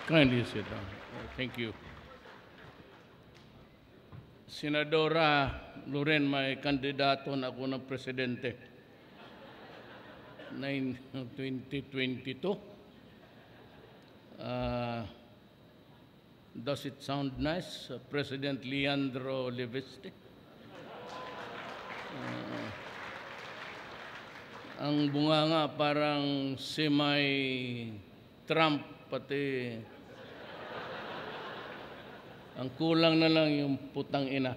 Kindly sit down. Thank you. Senadora Loren, may kandidato na ako ng presidente. 2022. Does it sound nice? President Leandro Leviste. Ang bunganga parang semi-Trump, pati ang kulang na lang yung putang ina.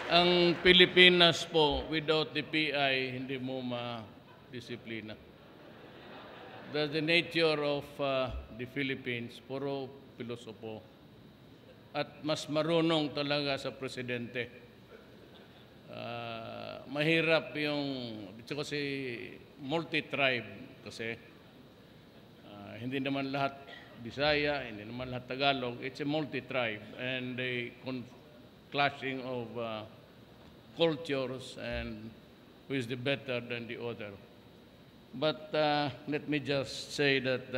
Ang Pilipinas po, without the PI, hindi mo ma-disiplina. That's the nature of the Philippines, puro pilosopo. At mas marunong talaga sa presidente. Mahirap yung, kasi multi-tribe kasi hindi naman lahat Bisaya, hindi naman lahat Tagalog. It's a multi-tribe and a clashing of cultures and who is the better than the other. But let me just say that,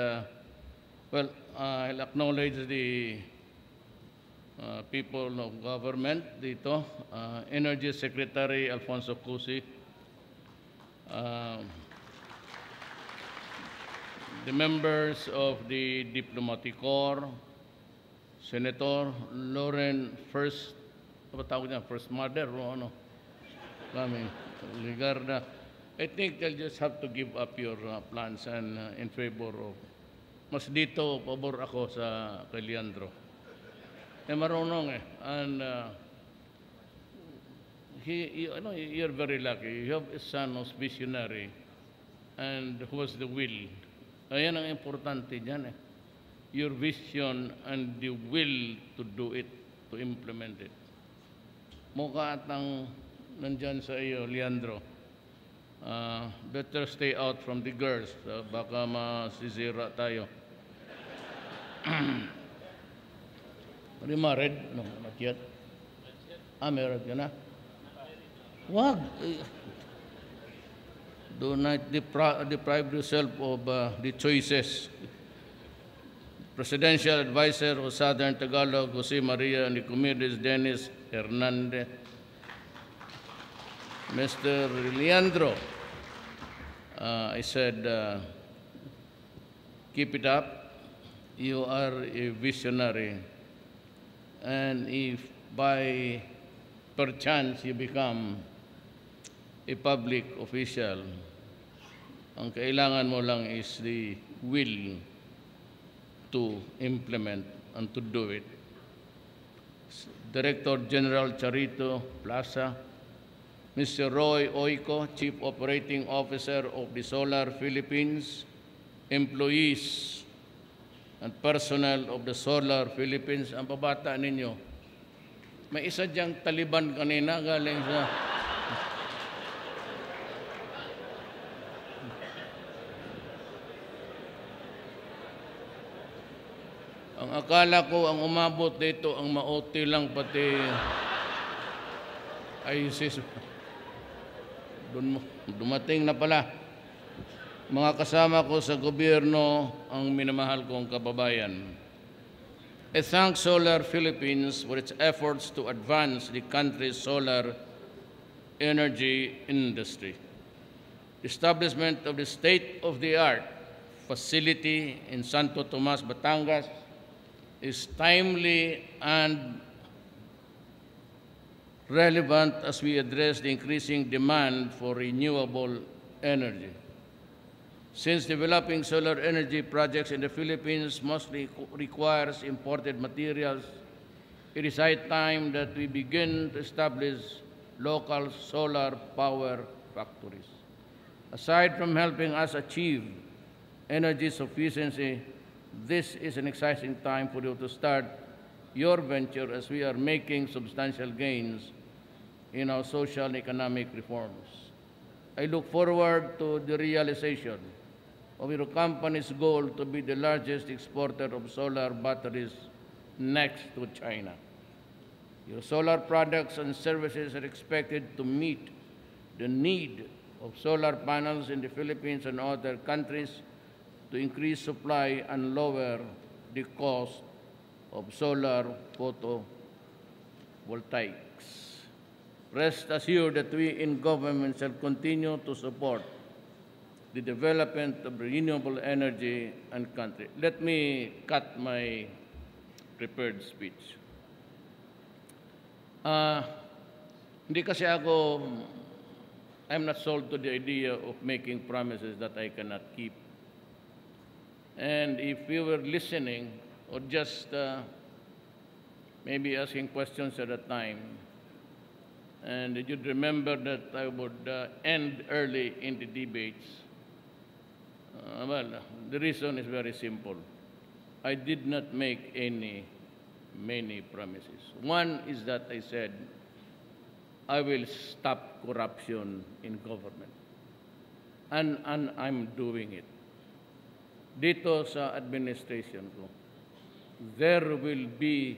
well, I'll acknowledge the people of government dito, Energy Secretary Alfonso Cusi, the members of the Diplomatic Corps, Senator Loren, First Mother, o ano, kami, Ligarda. I think they'll just have to give up your plans and in favor of, mas dito, pabor ako sa kay Leandro. Marunong and you're very lucky. You have a son who's visionary and who has the will. Ayan ang importante dyan Your vision and the will to do it, to implement it. Mukha atang nandyan sa iyo, Leandro. Better stay out from the girls. Baka masisira tayo. Are you married? No, not yet. Married ka na? Wag. Do not deprive yourself of the choices. Presidential Advisor of Southern Tagalog, Jose Maria Nicomedes Dennis Hernandez. Mr. Leandro, I said, keep it up. You are a visionary. And if by perchance you become a public official, ang kailangan mo lang is the will to implement and to do it. Director General Charito Plaza, Mr. Roy Oico, Chief Operating Officer of the Solar Philippines, employees and personnel of the Solar Philippines, ang pabata ninyo. May isa diyang Taliban kanina galing sa... Ang akala ko ang umabot dito ang maoti lang pati ISIS. Dumating na pala. Mga kasama ko sa gobyerno, ang minamahal kong kababayan. I thank Solar Philippines for its efforts to advance the country's solar energy industry. The establishment of the state-of-the-art facility in Santo Tomas, Batangas is timely and relevant as we address the increasing demand for renewable energy. Since developing solar energy projects in the Philippines mostly requires imported materials, it is high time that we begin to establish local solar power factories. Aside from helping us achieve energy sufficiency, this is an exciting time for you to start your venture as we are making substantial gains in our social and economic reforms. I look forward to the realization of your company's goal to be the largest exporter of solar batteries next to China. Your solar products and services are expected to meet the need of solar panels in the Philippines and other countries to increase supply and lower the cost of solar photovoltaics. Rest assured that we in government shall continue to support the development of renewable energy and country. Let me cut my prepared speech. Hindi kasi ako, I'm not sold to the idea of making promises that I cannot keep. And if you were listening or just maybe asking questions at a time, and you'd remember that I would end early in the debates, well, the reason is very simple. I did not make many promises. One is that I said, I will stop corruption in government. And I'm doing it. Dito sa administration ko, there will be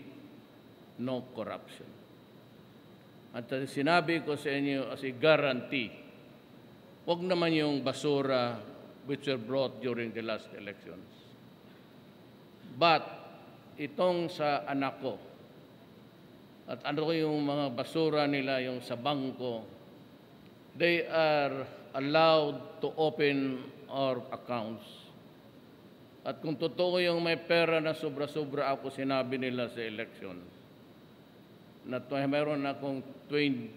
no corruption. At sinabi ko sa inyo as a guarantee, huwag naman yung basura which were brought during the last elections. But itong sa anak ko, at ano yung mga basura nila, yung sa bangko, they are allowed to open our accounts. At kung totoo yung may pera na sobra-sobra ako, sinabi nila sa election, na mayroon akong 11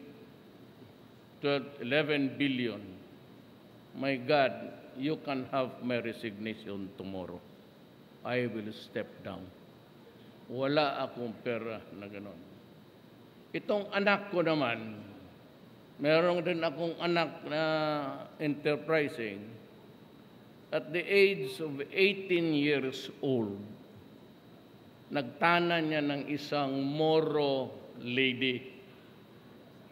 billion, my God, you can have my resignation tomorrow. I will step down. Wala akong pera na gano'n. Itong anak ko naman, meron din akong anak na enterprising. At the age of 18 years old, nagtana niya ng isang Moro lady.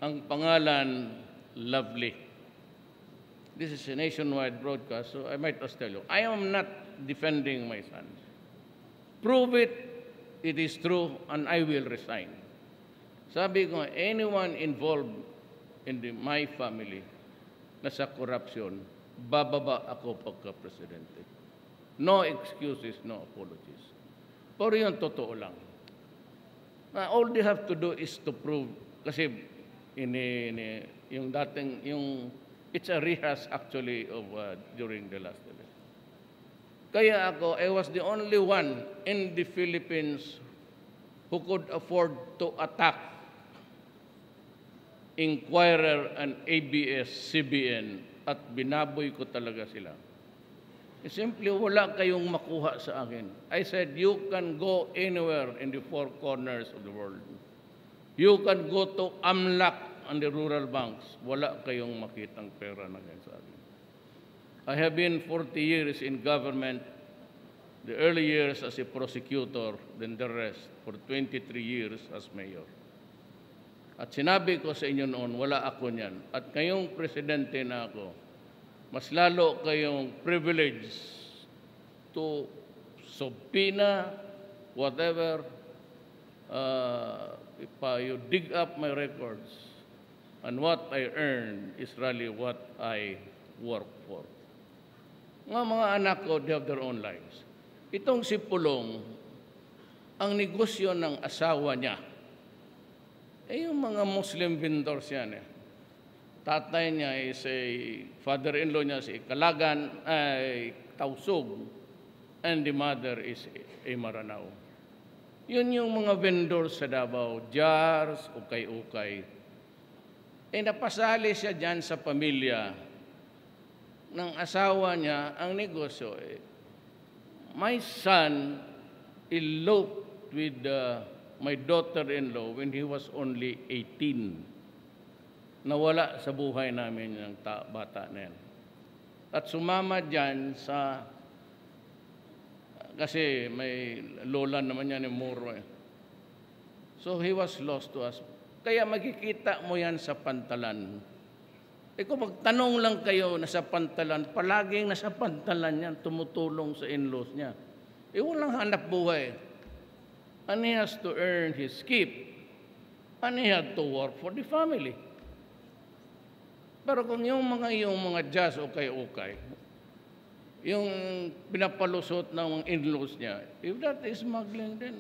Ang pangalan, Lovely. This is a nationwide broadcast, so I might just tell you, I am not defending my son. Prove it, it is true, and I will resign. Sabi ko, anyone involved in my family na sa corruption, bababa ako pagka-presidente. No excuses, no apologies. Pero yun, totoo lang. All they have to do is to prove, kasi yung dating, it's a rehash actually of during the last election. Kaya ako, I was the only one in the Philippines who could afford to attack Inquirer and ABS-CBN at binaboy ko talaga sila. Simply wala kayong makuha sa akin. I said, you can go anywhere in the four corners of the world. You can go to AMLAC and the rural banks. Wala kayong makitang pera na ganyan sa akin. I have been 40 years in government, the early years as a prosecutor, then the rest for 23 years as mayor. At sinabi ko sa inyo noon, wala ako niyan. At kayong presidente na ako, mas lalo kayong privileged to subpoena, whatever, if you dig up my records, and what I earned is really what I work for. Mga anak ko, they have their own lives. Itong si Pulong, ang negosyo ng asawa niya, yung mga Muslim vendors yan. Tatay niya is a father-in-law niya si Kalagan, ay Tausug, and the mother is a Maranao. Yun yung mga vendors sa Davao, jars, ukay-ukay. Napasali siya dyan sa pamilya ng asawa niya ang negosyo. My son eloped with my daughter-in-law when he was only 18. Nawala sa buhay namin yung bata na yan. At sumama dyan sa, kasi may lola naman yan yung Moro. So he was lost to us. Kaya makikita mo yan sa pantalan. Kung magtanong lang kayo na sa pantalan, palaging nasa pantalan yan, tumutulong sa in-laws niya. Walang hanap buhay. And he has to earn his keep. And he had to work for the family. Pero kung yung mga jazz okay, yung pinapalusot ng mga in-laws niya, if that is smuggling, then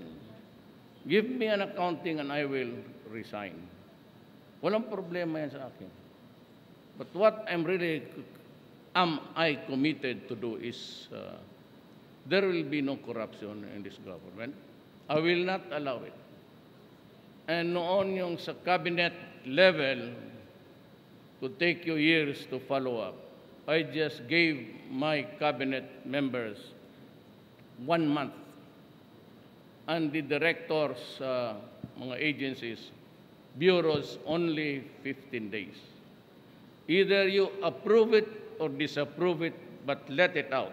give me an accounting and I will resign. Walang problema yan sa akin. But what am I committed to do is there will be no corruption in this government. I will not allow it. And noon yung sa cabinet level, could take you years to follow up. I just gave my cabinet members 1 month. And the directors, mga agencies, bureaus, only 15 days. Either you approve it or disapprove it, but let it out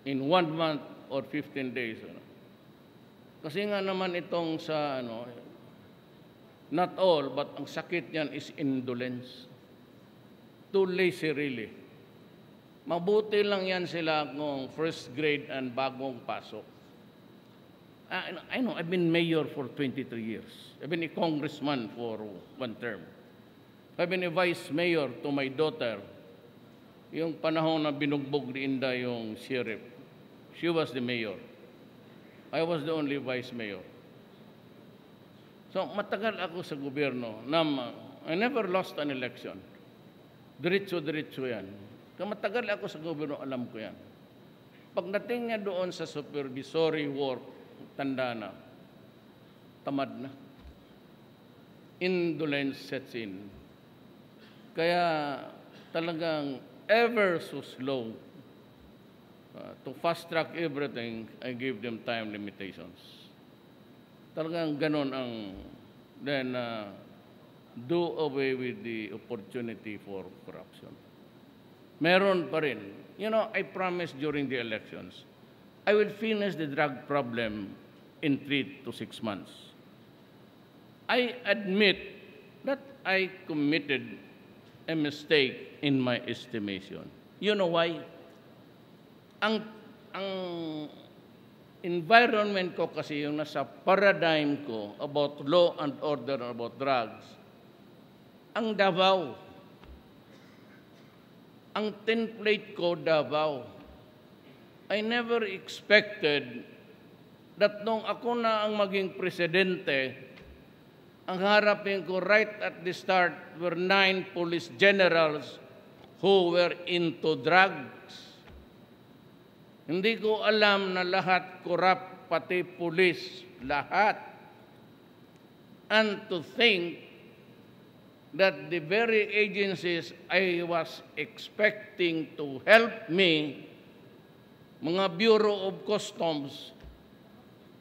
in 1 month or 15 days. Kasi nga naman itong sa, not all, but ang sakit niyan is indolence. Too lazy really. Mabuti lang yan sila kung first grade and bagong pasok. I know, I've been mayor for 23 years. I've been a congressman for 1 term. I've been a vice mayor to my daughter. Yung panahon na binugbog ni Inda yung sheriff, she was the mayor. I was the only vice mayor. So matagal ako sa gobyerno. I never lost an election. Diretso-diretso yan. Kaya matagal ako sa gobyerno, alam ko yan. Pagdating niya doon sa supervisory work, tanda na, tamad na. Indolence sets in. Kaya talagang ever so slow to fast-track everything, I give them time limitations. Talagang ganon ang, then do away with the opportunity for corruption. Meron pa rin. I promised during the elections, I will finish the drug problem in 3 to 6 months. I admit that I committed a mistake in my estimation. You know why? Ang environment ko kasi yung nasa paradigm ko about law and order, about drugs, ang Davao. Ang template ko, Davao. I never expected that nung ako na ang maging presidente, ang harapin ko right at the start were 9 police generals who were into drugs. Hindi ko alam na lahat corrupt, pati pulis, lahat. And to think that the very agencies I was expecting to help me, mga Bureau of Customs,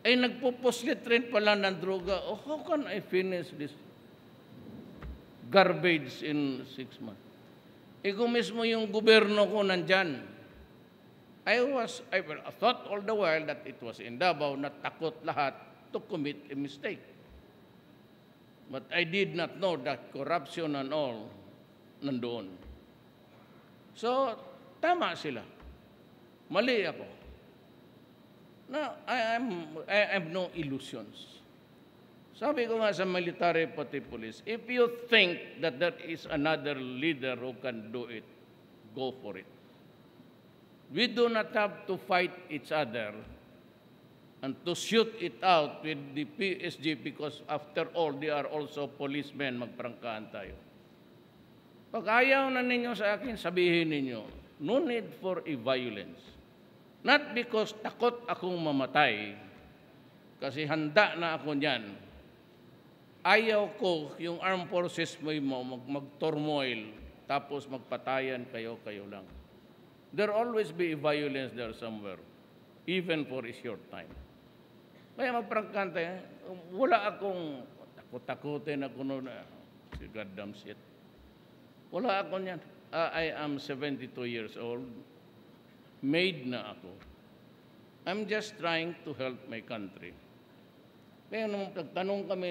ay nagpupuslit rin pala ng droga. Oh, how can I finish this garbage in 6 months? Kung mismo yung gobyerno ko nandyan, I thought all the while that it was in Davao na takot lahat to commit a mistake. But I did not know that corruption and all nandoon. So, tama sila. Mali ako. No, I have no illusions. Sabi ko nga sa military pati police, if you think that there is another leader who can do it, go for it. We do not have to fight each other and to shoot it out with the PSG because after all, they are also policemen, magprangkahan tayo. Pag ayaw na ninyo sa akin, sabihin ninyo, no need for a violence. Not because takot akong mamatay, kasi handa na ako niyan. Ayaw ko yung armed forces mo mag-turmoil, tapos magpatayan kayo lang. There always be violence there somewhere, even for a short time. Kaya magprangkahan tayo, wala akong takot-takutin ako noon. Goddamn shit. Wala ako niyan. I am 72 years old. Maid na ako. I'm just trying to help my country. Kaya nung tanong kami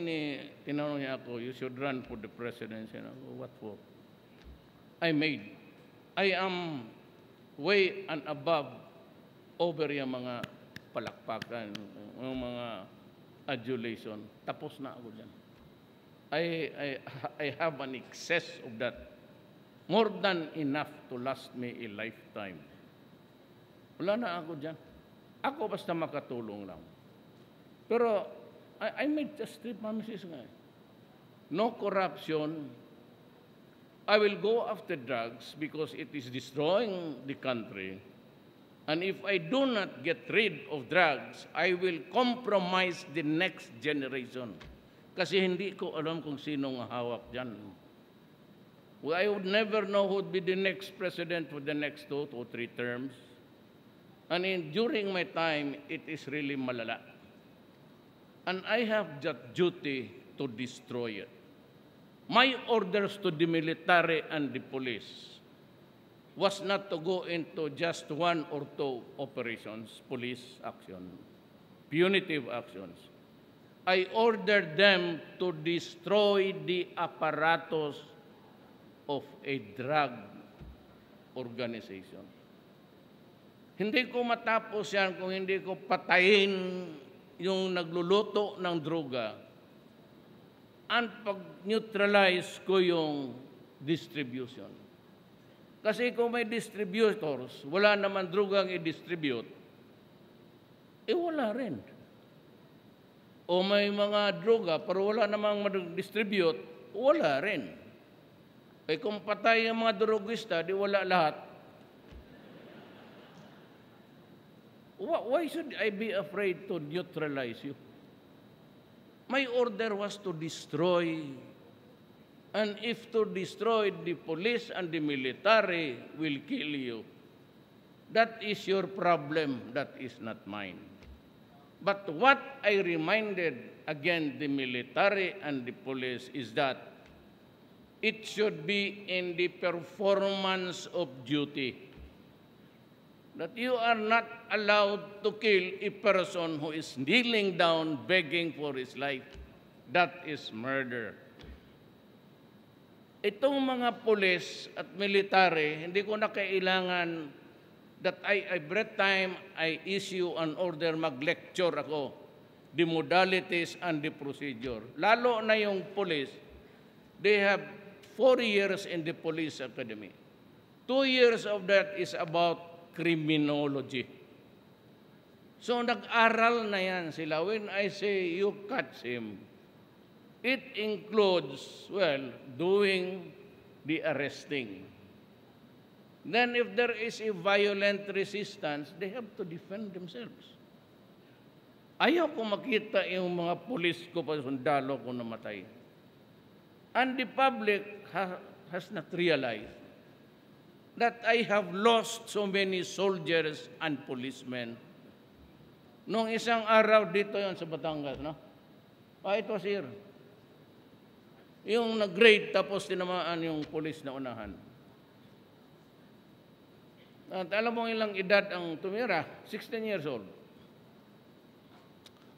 tinanong niya ako, you should run for the presidency. What for? I made. I am way and above over yung mga palakpakan, yung mga adulation. Tapos na ako dyan. I, I have an excess of that. More than enough to last me a lifetime. Wala na ako dyan. Ako basta makatulong lang. Pero I made a strict promises nga. No corruption. I will go after drugs because it is destroying the country. And if I do not get rid of drugs, I will compromise the next generation. Kasi hindi ko alam kung sinong hawak dyan. Well, I would never know who would be the next president for the next 2 to 3 terms. And during my time, it is really malala. And I have that duty to destroy it. My orders to the military and the police was not to go into just 1 or 2 operations, police action, punitive actions. I ordered them to destroy the apparatus of a drug organization. Hindi ko matapos yan kung hindi ko patayin yung nagluluto ng droga and pag-neutralize ko yung distribution. Kasi kung may distributors, wala naman drogang i-distribute, wala rin. O may mga droga, pero wala namang mag-distribute, wala rin. Kung patay ang mga drogista, di wala lahat. Why should I be afraid to neutralize you? My order was to destroy. And if to destroy, the police and the military will kill you. That is your problem. That is not mine. But what I reminded again the military and the police is that it should be in the performance of duty. That you are not allowed to kill a person who is kneeling down begging for his life. That is murder. Itong mga pulis at military, hindi ko na kailangan that every time I issue an order, mag-lecture ako, the modalities and the procedure. Lalo na yung police, they have 4 years in the police academy. 2 years of that is about criminology. So nag-aral na yan sila. When I say you catch him, it includes, well, doing the arresting. Then if there is a violent resistance, they have to defend themselves. Ayaw ko makita yung mga pulis ko pa sundalo ko namatay. And the public has not realized that I have lost so many soldiers and policemen. Nung isang araw dito yon sa Batangas, no? It was here. Yung nag-grade tapos tinamaan yung pulis na unahan. At alam mo ilang edad ang tumira? 16 years old.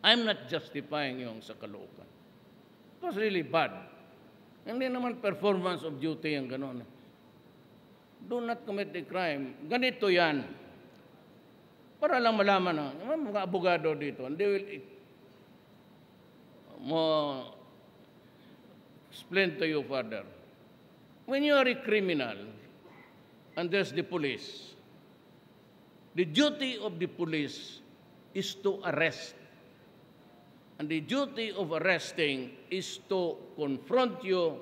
I'm not justifying yung sa Caloocan. It was really bad. Hindi naman performance of duty yung gano'n. Do not commit a crime. Ganito yan. Para lang malaman na, mga abogado dito, and they will explain to you further. When you are a criminal, and there's the police, the duty of the police is to arrest. And the duty of arresting is to confront you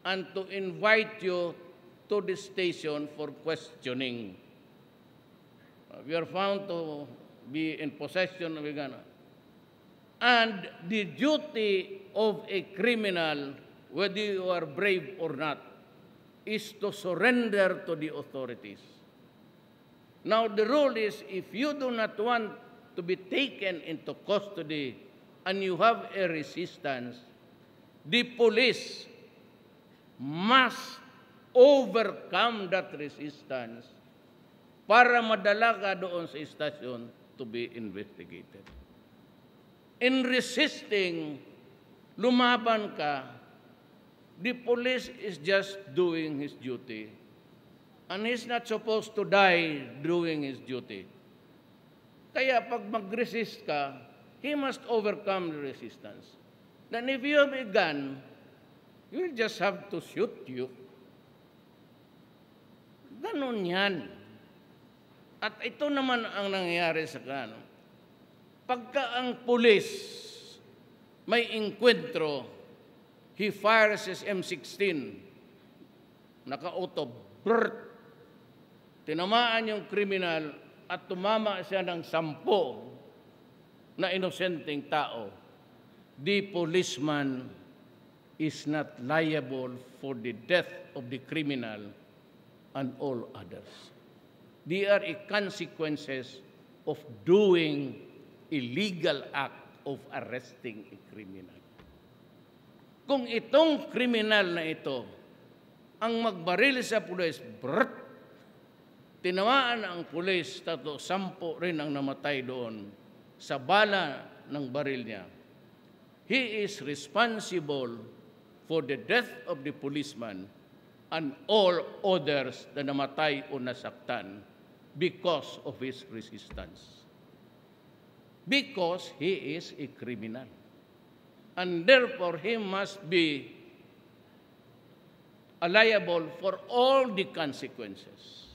and to invite you to the station for questioning. If you are found to be in possession of a gun. And the duty of a criminal, whether you are brave or not, is to surrender to the authorities. Now, the rule is, if you do not want to be taken into custody and you have a resistance, the police must overcome that resistance para madala ka doon sa istasyon to be investigated. In resisting, lumaban ka, the police is just doing his duty. And he's not supposed to die doing his duty. Kaya pag mag-resist ka, he must overcome the resistance. Then if you have a gun, you will just have to shoot you. Ganon yan. At ito naman ang nangyayari sa kano. Pagka ang pulis may inkwentro, he fires his M16, naka-auto, brrrt, tinamaan yung kriminal at tumama siya ng 10 na inosenteng tao. The policeman is not liable for the death of the criminal and all others. They are consequences of doing illegal act of arresting a criminal. Kung itong kriminal na ito ang magbaril sa pulis, brrrt, tinamaan ang pulis, 10 rin ang namatay doon sa bala ng baril niya. He is responsible for the death of the policeman and all others na namatay o nasaktan because of his resistance. Because he is a criminal. And therefore, he must be liable for all the consequences.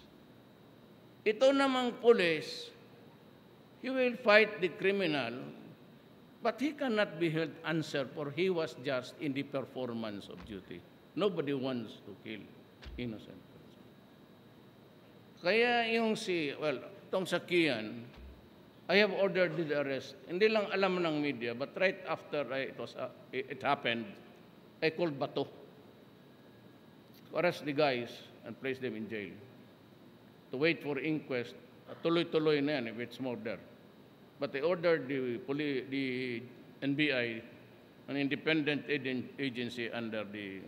Ito namang pulis, he will fight the criminal, but he cannot be held answer for he was just in the performance of duty. Nobody wants to kill innocent person. Kaya yung itong sakiyan, I have ordered the arrest. Hindi lang alam ng media, but right after it happened, I called Bato to arrest the guys and place them in jail. To wait for inquest. Tuloy-tuloy na yan if it's murder. But I ordered the NBI, an independent agency under the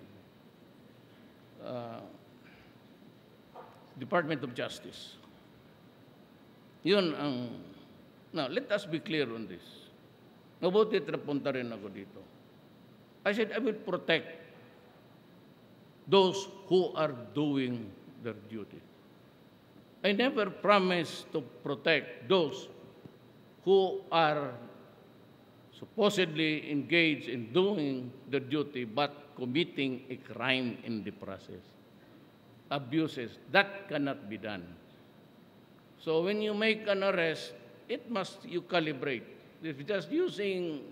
Department of Justice. Yun ang... Now, let us be clear on this. Mabuti trapunta rin ako dito. I said, I will protect those who are doing their duty. I never promised to protect those who are supposedly engaged in doing their duty but committing a crime in the process. Abuses, that cannot be done. So when you make an arrest, you calibrate. If you're just using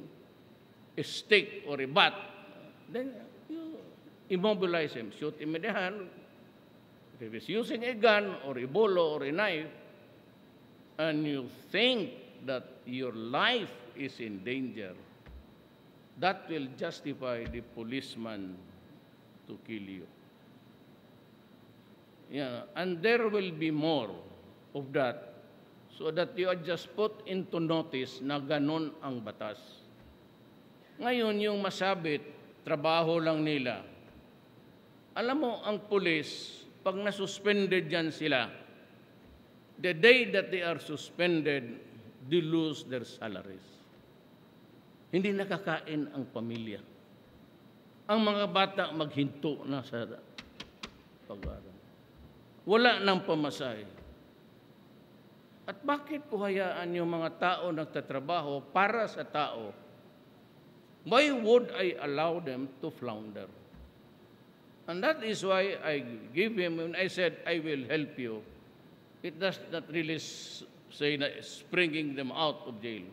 a stick or a bat, then you immobilize him, shoot him in the hand. If he's using a gun or a bolo or a knife, and you think that your life is in danger, that will justify the policeman to kill you. Yeah, and there will be more of that, so that you are just put into notice na ganon ang batas. Ngayon, yung masabit, trabaho lang nila. Alam mo, ang pulis, pag nasuspended yan sila, the day that they are suspended, they lose their salaries. Hindi nakakain ang pamilya. Ang mga bata maghinto na sa pag-aaral. Wala nang pamasahe. At bakit ko hayaan yung mga tao nagtatrabaho para sa tao? Why would I allow them to flounder? And that is why I gave him, when I said, I will help you, it does not really say na bringing them out of jail.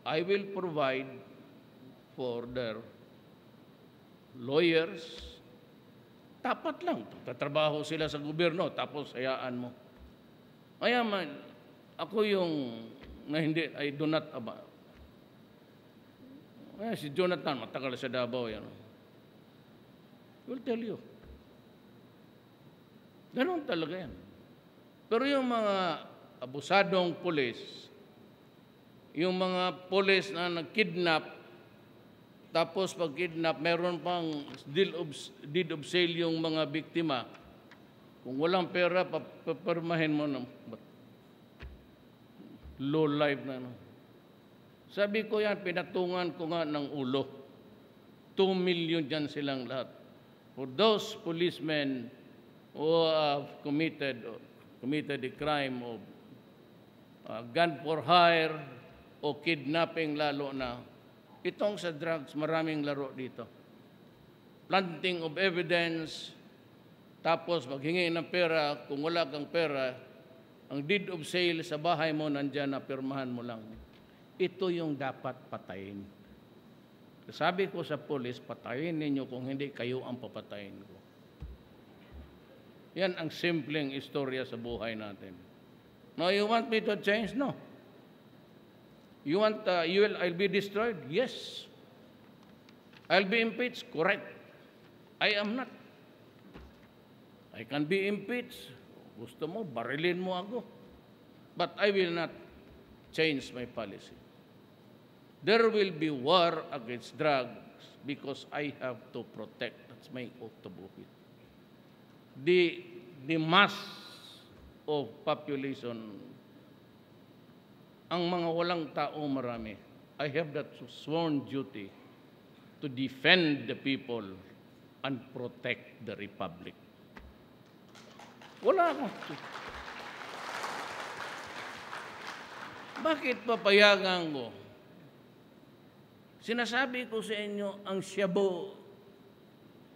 I will provide for their lawyers. Tapat lang. Tatrabaho sila sa gobyerno, tapos hayaan mo. Kaya man, ako yung na hindi, I do not about. Si Jonathan, matagal sa Davao yan. Will tell you. Ganon talaga yan. Pero yung mga abusadong pulis, yung mga pulis na nag-kidnap, tapos pag-kidnap, meron pang deed of sale yung mga biktima. Kung walang pera, papermahin mo ng low life na. No? Sabi ko yan, pinatungan ko nga ng ulo. 2 million dyan silang lahat. For those policemen who have committed a crime of gun for hire o kidnapping lalo na, Itong sa drugs, maraming laro dito. Planting of evidence, tapos maghingi ng pera. Kung wala kang pera, ang deed of sale sa bahay mo, nandyan na pirmahan mo lang. Ito yung dapat patayin. Sabi ko sa polis, patayin ninyo kung hindi kayo ang papatayin ko. Yan ang simpleng istorya sa buhay natin. Now, you want me to change? No. You want, I'll be destroyed? Yes. I'll be impeached? Correct. I am not. I can be impeached. Gusto mo, barilin mo ako. But I will not change my policy. There will be war against drugs because I have to protect. That's my oath to buhit. The mass of population, ang mga walang tao marami, I have that sworn duty to defend the people and protect the republic. Wala ako. Bakit papayagan ko? Sinasabi ko sa inyo, ang Shabu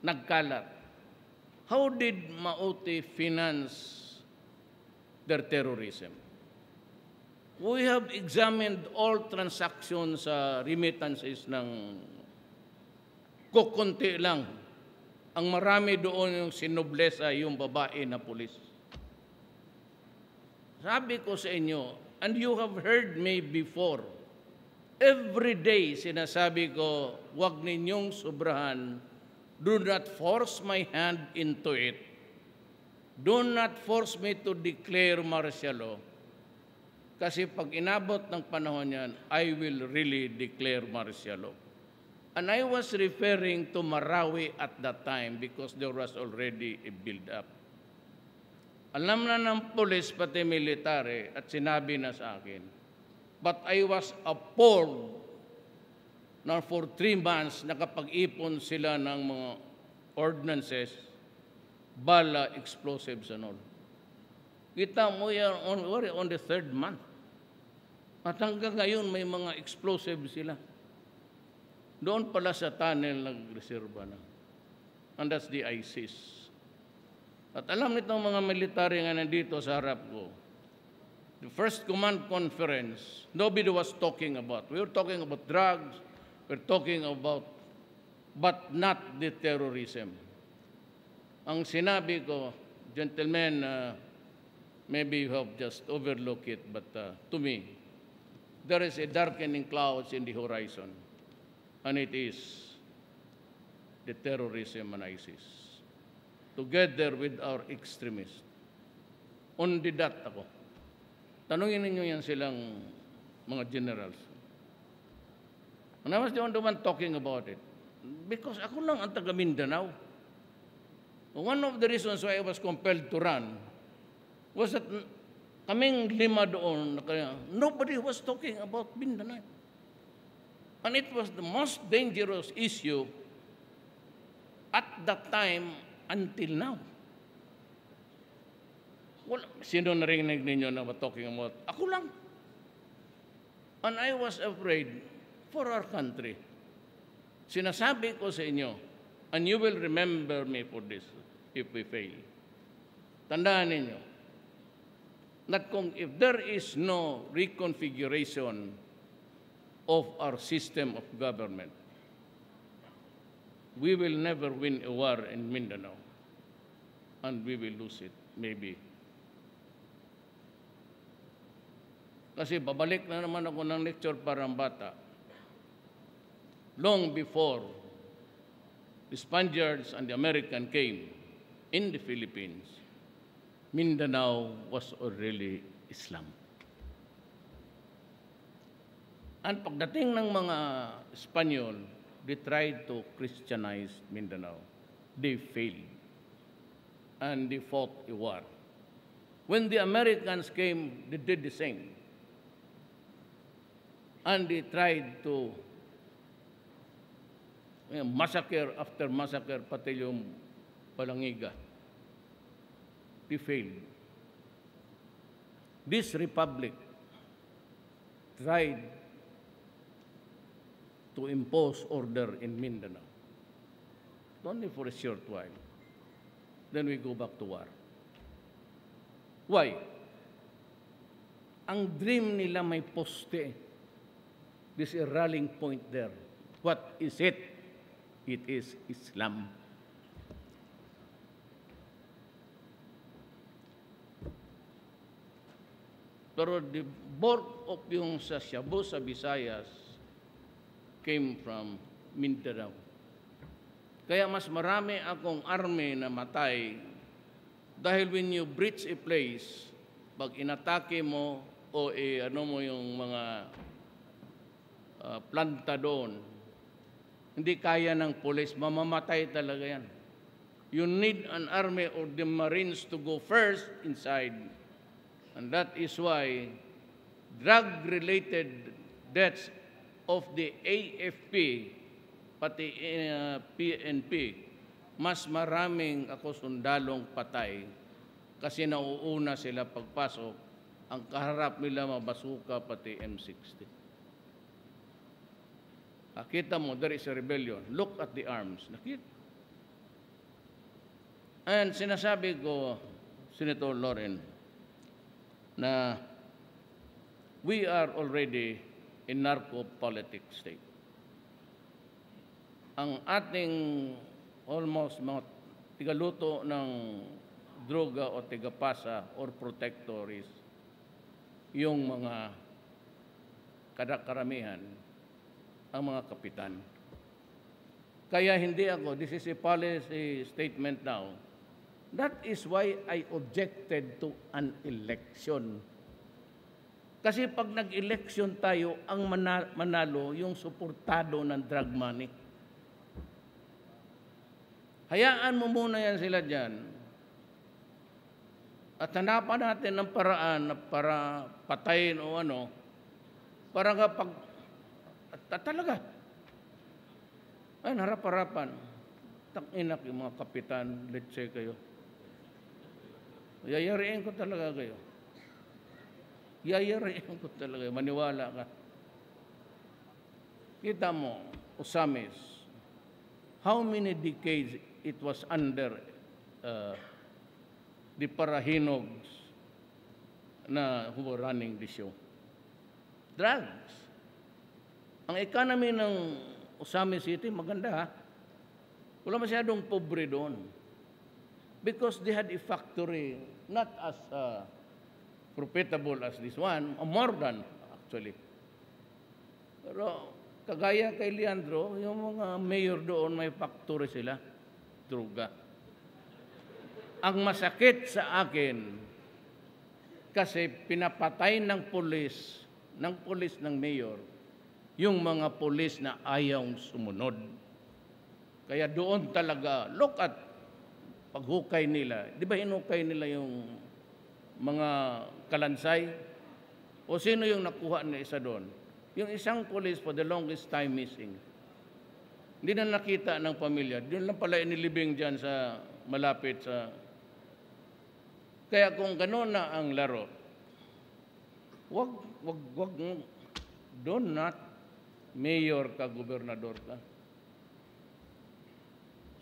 nagkalat. How did Maute finance their terrorism? We have examined all transactions sa remittances ng kukunti lang. Ang marami doon yung sinoblesa, yung babae na pulis. Sabi ko sa inyo, and you have heard me before, every day sinasabi ko, huwag ninyong sobrahan, do not force my hand into it. Do not force me to declare martial law. Kasi pag inabot ng panahon yan, I will really declare martial law. And I was referring to Marawi at that time because there was already a build-up. Alam na ng pulis pati military at sinabi na sa akin. But I was appalled na for 3 months nakapag-ipon sila ng mga ordinances, bala, explosives and all. Kita mo yan, on the 3rd month. At hanggang ngayon may mga explosives sila. Doon pala sa tunnel nagreserba na. And that's the ISIS. At alam nitong mga military nga nandito sa harap ko, the first command conference, nobody was talking about. We were talking about drugs, we're talking about, but not the terrorism. Ang sinabi ko, gentlemen, maybe you have just overlooked it, but to me, there is a darkening clouds in the horizon, and it is the terrorism and ISIS, together with our extremists. On the dot ako. Tanungin ninyo yan silang mga generals. And I was the only one talking about it. Because ako lang ang taga Mindanao. One of the reasons why I was compelled to run was that kaming 5 doon, nobody was talking about Mindanao. And it was the most dangerous issue at that time until now. Well, sino narinig ninyo na talking about? Ako lang. And I was afraid for our country. Sinasabi ko sa inyo, and you will remember me for this if we fail. Tandaan ninyo, that if there is no reconfiguration of our system of government, we will never win a war in Mindanao, and we will lose it, maybe. Kasi babalik na naman ako ng lecture parang bata. Long before the Spaniards and the American came in the Philippines, Mindanao was already Islam. And pagdating ng mga Espanyol, they tried to Christianize Mindanao. They failed. And they fought a war. When the Americans came, they did the same. And they tried to massacre after massacre, pati yung Palangiga. They failed. This republic tried to to impose order in Mindanao. Only for a short while. Then we go back to war. Why? Ang dream nila may poste. This is a rallying point there. What is it? It is Islam. Pero the bulk of yung sa Shabu sa Visayas came from Mindanao. Kaya mas marami akong army na matay dahil when you breach a place, pag inatake mo o ano mo yung mga planta doon, hindi kaya ng pulis, mamamatay talaga yan. You need an army or the Marines to go first inside. And that is why drug-related deaths of the AFP, pati PNP, mas maraming ako sundalong patay kasi nauuna sila pagpasok, ang kaharap nila mabasuka pati M60. Nakita mo, there is a rebellion. Look at the arms. Nakita. And sinasabi ko, Senator Loren, na we are already in narco-politic state. Ang ating almost mga tigaluto ng droga o tigapasa or protectors, yung mga karamihan, ang mga kapitan. Kaya hindi ako, this is a policy statement now. That is why I objected to an election. Kasi pag nag-election tayo, ang manalo yung suportado ng drug money. Hayaan mo muna yan sila dyan. At hanapan natin ng paraan na para patayin o ano, para nga pag, talaga, ay harap-harapan, takinak yung mga kapitan, let's say kayo. Yayariin ko talaga kayo. Yayariin ko talaga, maniwala ka. Kita mo, Osamis, how many decades it was under the Parahinogs na who were running the show? Drugs. Ang economy ng Osamis City, maganda ha. Wala masyadong pobre doon. Because they had a factory, not as profitable as this one, more than actually. Pero kagaya kay Leandro, yung mga mayor doon, may factory sila, droga. Ang masakit sa akin, kasi pinapatay ng pulis ng mayor, yung mga pulis na ayaw sumunod. Kaya doon talaga, look at paghukay nila. Di ba hinukay nila yung mga kalansay? O sino yung nakuha na isa doon? Yung isang police for the longest time missing. Hindi na nakita ng pamilya. Doon lang pala inilibing dyan sa malapit sa... Kaya kung gano'n na ang laro, wag, do not mayor ka, gobernador ka.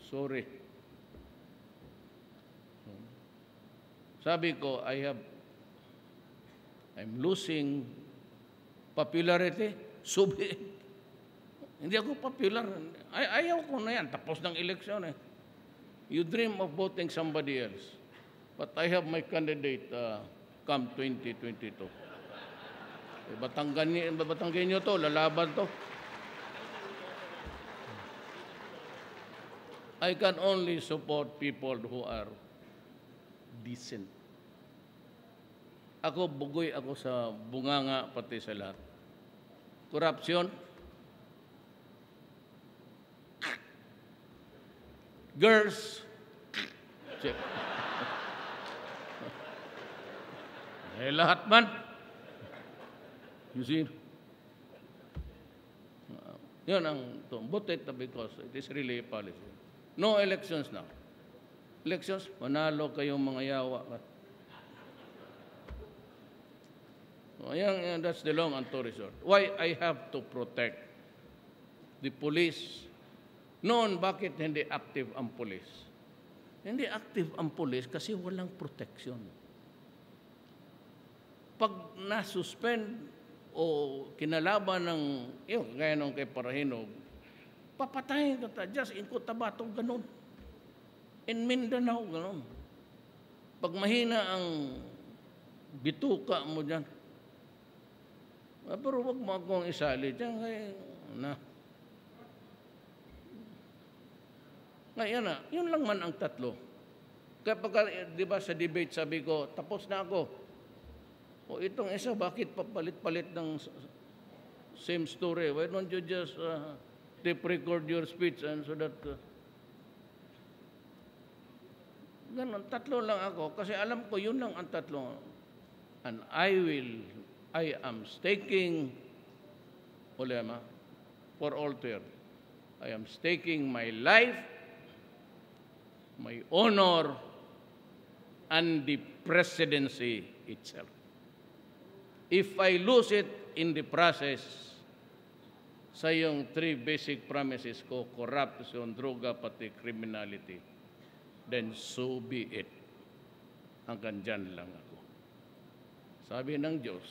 Sorry. Sabi ko, I'm losing popularity. Subi. Hindi ako popular. Ayaw ko na yan. Tapos ng eleksyon eh. You dream of voting somebody else. But I have my candidate come 2022. Batangan nyo to, lalaban to. I can only support people who are decent. Ako, bugoy ako sa bunganga pati sa lahat. Korupsyon. Girls. Lahat man. You see? Yun ang butit because it is really a policy. No elections now. Elections, manalo kayong mga yawa. That's the long and story short. Why I have to protect the police. Noon, bakit hindi active ang police? Hindi active ang police kasi walang protection. Pag nasuspend o kinalaban ng, yun, gaya nung kay Parahinog, papatayin ka just in Cotabato, ganun. In Mindanao, ganun. Pag mahina ang bituka mo dyan, pero wag mo akong isali dyan, kaya na. Ngayon na, yun lang man ang tatlo. Kaya pagka, di ba sa debate sabi ko, tapos na ako. O itong isa, bakit papalit-palit ng same story? Why don't you just tape record your speech and so that... Ganon, tatlo lang ako. Kasi alam ko, yun lang ang tatlo. And I am staking, ulema, for altar. I am staking my life, my honor, and the presidency itself. If I lose it in the process, sa yung three basic promises ko, corruption, droga, pati criminality, then so be it. Hanggang dyan lang ako. Sabi ng Diyos,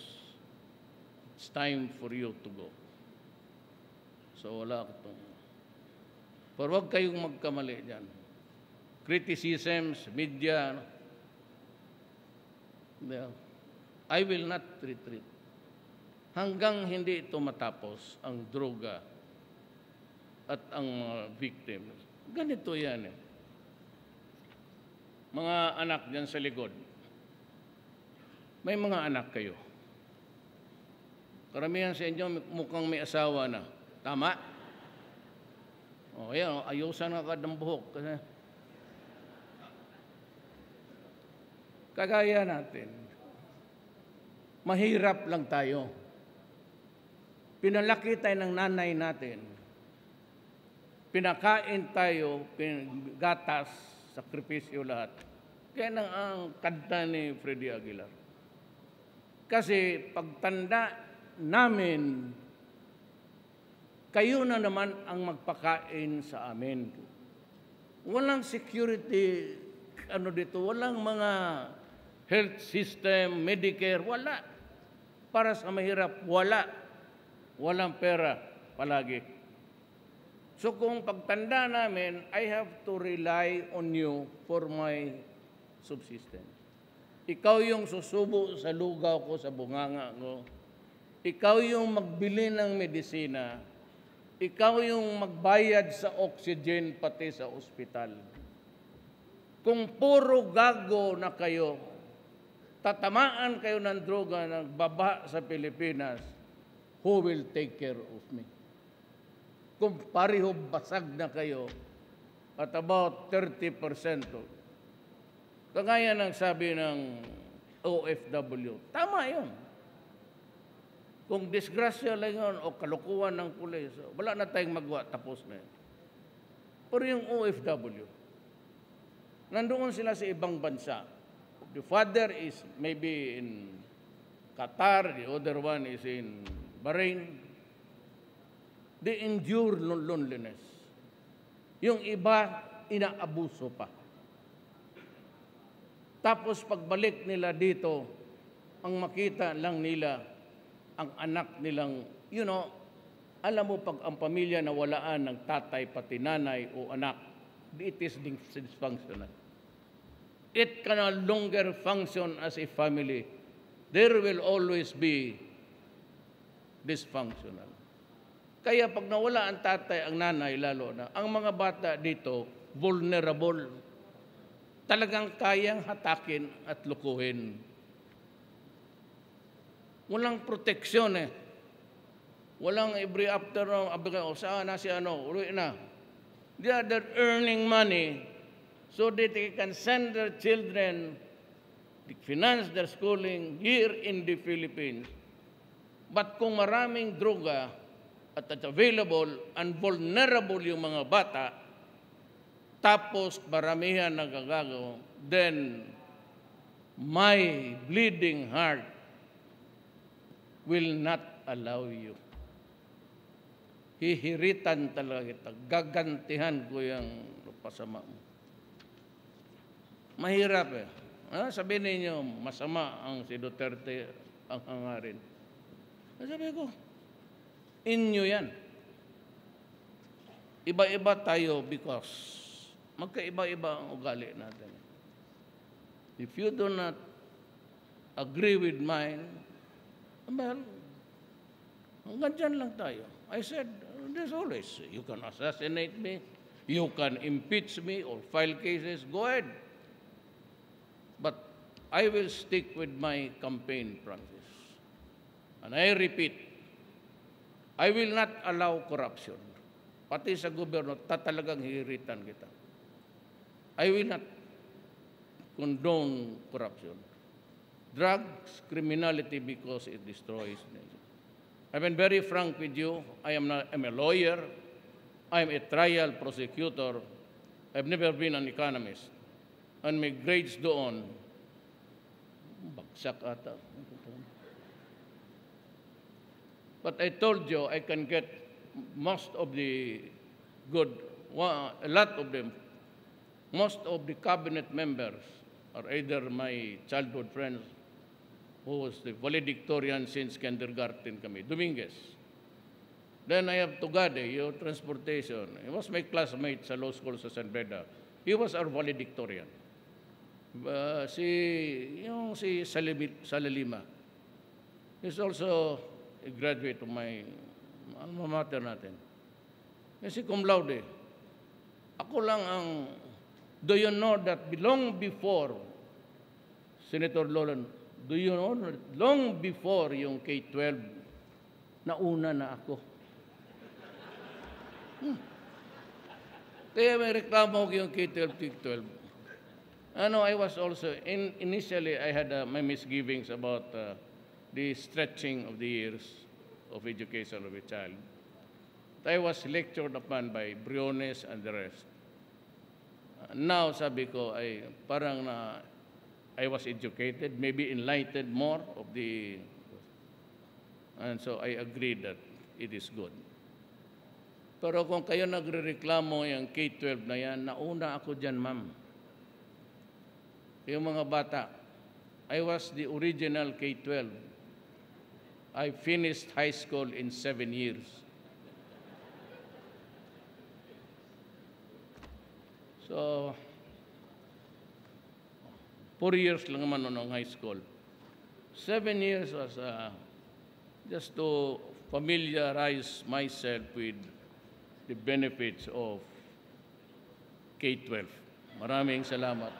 it's time for you to go. So wala ko. Pero huwag kayong magkamali dyan. Criticisms, media, I will not retreat. Hanggang hindi ito matapos ang droga at ang mga victims. Ganito yan eh. Mga anak dyan sa likod, may mga anak kayo. Karamihan sa inyo mukhang may asawa na. Tama? O yan, ayusan na agad ng buhok. Kasi kagaya natin, mahirap lang tayo. Pinalaki tayo ng nanay natin. Pinakain tayo, gatas, sakripisyo lahat. Kaya nang ang kanta ni Freddy Aguilar. Kasi pagtanda namin, kayo na naman ang magpakain sa amin. Walang security, walang mga health system, Medicare, wala. Para sa mahirap, wala. Walang pera palagi. So kung pagtanda namin, I have to rely on you for my subsistence. Ikaw yung susubo sa lugaw ko, sa bunganga ko. Ikaw yung magbili ng medisina. Ikaw yung magbayad sa oxygen pati sa ospital. Kung puro gago na kayo, tatamaan kayo ng droga ng baba sa Pilipinas, who will take care of me? Kung pareho basag na kayo, at about 30%. Kagaya ng sabi ng OFW, tama yun. Kung disgrasya lang yun o kalukuhan ng pulis, wala na tayong magawa, tapos na yun. Pero yung OFW, nandoon sila sa ibang bansa. The father is maybe in Qatar, the other one is in Bahrain. They endure loneliness. Yung iba, inaabuso pa. Tapos pagbalik nila dito, ang makita lang nila, ang anak nilang, alam mo pag ang pamilya nawalaan ng tatay, pati nanay o anak, it is dysfunctional. It can no longer function as a family. There will always be dysfunctional. Kaya pag nawala ang tatay, ang nanay, lalo na, ang mga bata dito, vulnerable. Talagang kayang hatakin at lukuhin. Walang proteksyon eh. Walang every afternoon, saan na si uwi na. They're earning money so that they can send their children, finance their schooling here in the Philippines. But kung maraming droga at available and vulnerable yung mga bata, tapos maramihan nagagago, then my bleeding heart will not allow you. hihiritan talaga kita. Gagantihan ko yung pasama mo. Mahirap eh. Sabihin ninyo, masama ang si Duterte ang hangarin. Sabi ko, inyo yan. Iba-iba tayo because magkaiba-iba ang ugali natin. If you do not agree with mine, well, hanggang dyan lang tayo. I said, there's always, you can assassinate me, you can impeach me or file cases, go ahead. But I will stick with my campaign practice. And I repeat, I will not allow corruption. Pati sa gobyerno, talagang hihiritan kita. I will not condone corruption. Drugs, criminality, because it destroys nation. I've been very frank with you. I'm a lawyer. I'm a trial prosecutor. I've never been an economist. And may grades doon, bagsak ata. But I told you, I can get most of the good, a lot of them, most of the cabinet members are either my childhood friends, who was the valedictorian since kindergarten kami, Dominguez. Then I have Tugade, your transportation. He was my classmate sa law school sa San Beda. He was our valedictorian. Si Salalima. He's also a graduate of my alma mater natin. Si cum laude. Ako lang ang, do you know that long before, Senator Lolan, do you know, long before yung K-12, nauna na ako. Kaya may reklamo ko yung K-12, K-12. I was also, initially I had my misgivings about the stretching of the years of education of a child. I was lectured upon by Briones and the rest. Now, sabi ko, I was educated, maybe enlightened more of the, and so I agreed that it is good. Pero kung kayo nagrereklamo yung K-12 na yan, nauna ako dyan, ma'am. Yung mga bata, I was the original K-12. I finished high school in 7 years. So, 4 years lang naman noong high school. 7 years was just to familiarize myself with the benefits of K-12. Maraming salamat.